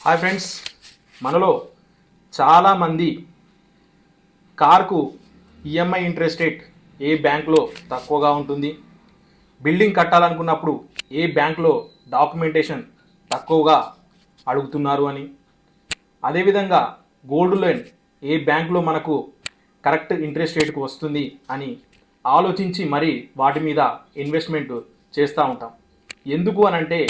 Hi friends, మనలో చాలామంది కార్కు EMI interest rate ఏ బ్యాంక్లో తక్కువగా ఉంటుంది, బిల్డింగ్ కట్టాలనుకున్నప్పుడు ఏ బ్యాంక్లో డాక్యుమెంటేషన్ తక్కువగా అడుగుతున్నారు అని, అదేవిధంగా గోల్డ్ లోన్ ఏ బ్యాంక్లో మనకు కరెక్ట్ ఇంట్రెస్ట్ రేట్కు వస్తుంది అని ఆలోచించి మరి వాటి మీద ఇన్వెస్ట్మెంట్ చేస్తూ ఉంటాం. ఎందుకు అనంటే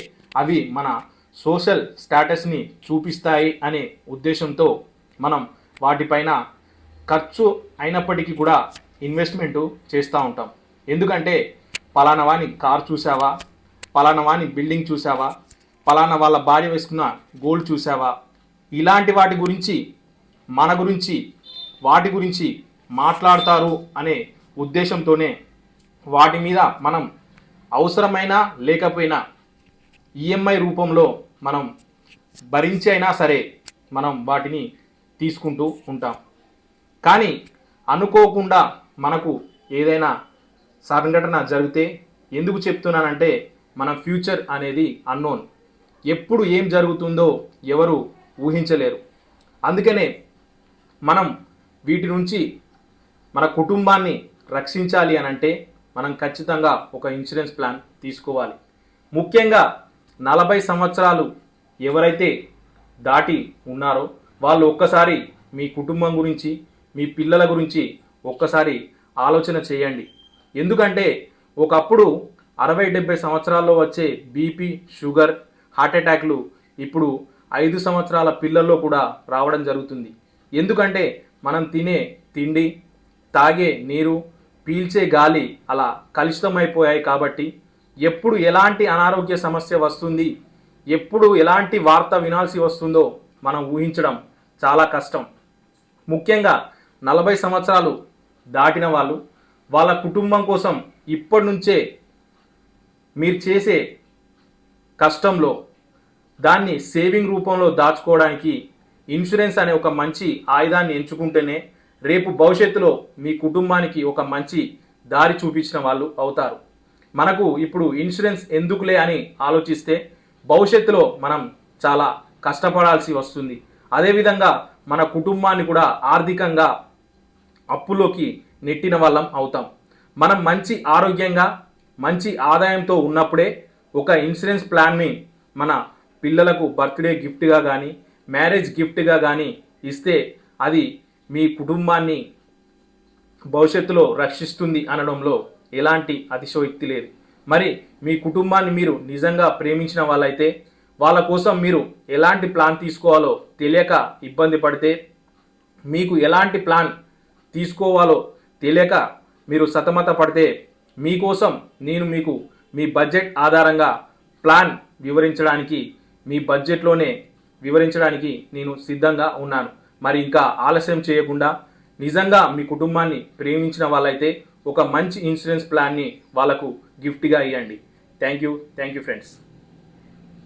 అవి మన సోషల్ స్టేటస్ని చూపిస్తాయి అనే ఉద్దేశంతో మనం వాటిపైన ఖర్చు అయినప్పటికీ కూడా ఇన్వెస్ట్మెంట్ చేస్తూ ఉంటాం. ఎందుకంటే పలానా వాని కార్ చూసావా, పలానా వాని బిల్డింగ్ చూసావా, పలానా వాళ్ళ భార్య వేసుకున్న గోల్డ్ చూసావా, ఇలాంటి వాటి గురించి మన గురించి వాటి గురించి మాట్లాడతారు అనే ఉద్దేశంతోనే వాటి మీద మనం అవసరమైనా లేకపోయినా ఈఎంఐ రూపంలో మనం భరించి అయినా సరే మనం వాటిని తీసుకుంటూ ఉంటాం. కానీ అనుకోకుండా మనకు ఏదైనా సంఘటన జరిగితే, ఎందుకు చెప్తున్నానంటే మన ఫ్యూచర్ అనేది అన్నోన్, ఎప్పుడు ఏం జరుగుతుందో ఎవరు ఊహించలేరు. అందుకనే మనం వీటి నుంచి మన కుటుంబాన్ని రక్షించాలి అనంటే మనం ఖచ్చితంగా ఒక ఇన్సూరెన్స్ ప్లాన్ తీసుకోవాలి. ముఖ్యంగా 40 సంవత్సరాలు ఎవరైతే దాటి ఉన్నారో వాళ్ళు ఒక్కసారి మీ కుటుంబం గురించి, మీ పిల్లల గురించి ఒక్కసారి ఆలోచన చేయండి. ఎందుకంటే ఒకప్పుడు 60-70 సంవత్సరాల్లో వచ్చే బీపీ, షుగర్, హార్ట్ అటాక్లు ఇప్పుడు 5 సంవత్సరాల పిల్లల్లో కూడా రావడం జరుగుతుంది. ఎందుకంటే మనం తినే తిండి, తాగే నీరు, పీల్చే గాలి అలా కలుషితమైపోయాయి. కాబట్టి ఎప్పుడు ఎలాంటి అనారోగ్య సమస్య వస్తుంది, ఎప్పుడు ఎలాంటి వార్త వినాల్సి వస్తుందో మనం ఊహించడం చాలా కష్టం. ముఖ్యంగా 40 సంవత్సరాలు దాటిన వాళ్ళు వాళ్ళ కుటుంబం కోసం ఇప్పటి నుంచే మీరు చేసే కష్టంలో దాన్ని సేవింగ్ రూపంలో దాచుకోవడానికి ఇన్సూరెన్స్ అనే ఒక మంచి ఆయుధాన్ని ఎంచుకుంటేనే రేపు భవిష్యత్తులో మీ కుటుంబానికి ఒక మంచి దారి చూపించిన వాళ్ళు అవుతారు. మనకు ఇప్పుడు ఇన్సూరెన్స్ ఎందుకులే అని ఆలోచిస్తే భవిష్యత్తులో మనం చాలా కష్టపడాల్సి వస్తుంది. అదేవిధంగా మన కుటుంబాన్ని కూడా ఆర్థికంగా అప్పులోకి నెట్టిన వాళ్ళం అవుతాం. మనం మంచి ఆరోగ్యంగా మంచి ఆదాయంతో ఉన్నప్పుడే ఒక ఇన్సూరెన్స్ ప్లాన్ని మన పిల్లలకు బర్త్డే గిఫ్ట్గా కానీ, మ్యారేజ్ గిఫ్ట్గా కానీ ఇస్తే అది మీ కుటుంబాన్ని భవిష్యత్తులో రక్షిస్తుంది అనడంలో ఎలాంటి అతిశయోక్తి లేదు. మరి మీ కుటుంబాన్ని మీరు నిజంగా ప్రేమించిన వాళ్ళైతే వాళ్ళ కోసం మీరు ఎలాంటి ప్లాన్ తీసుకోవాలో తెలియక ఇబ్బంది పడితే, మీకు ఎలాంటి ప్లాన్ తీసుకోవాలో తెలియక మీరు సతమత పడితే మీకోసం నేను మీకు మీ బడ్జెట్ ఆధారంగా ప్లాన్ వివరించడానికి, మీ బడ్జెట్లోనే వివరించడానికి నేను సిద్ధంగా ఉన్నాను. మరి ఇంకా ఆలస్యం చేయకుండా నిజంగా మీ కుటుంబాన్ని ప్రేమించిన వాళ్ళైతే ఒక మంచి ఇన్సూరెన్స్ ప్లాన్ని వాళ్ళకు గిఫ్ట్గా ఇవ్వండి. Thank you friends.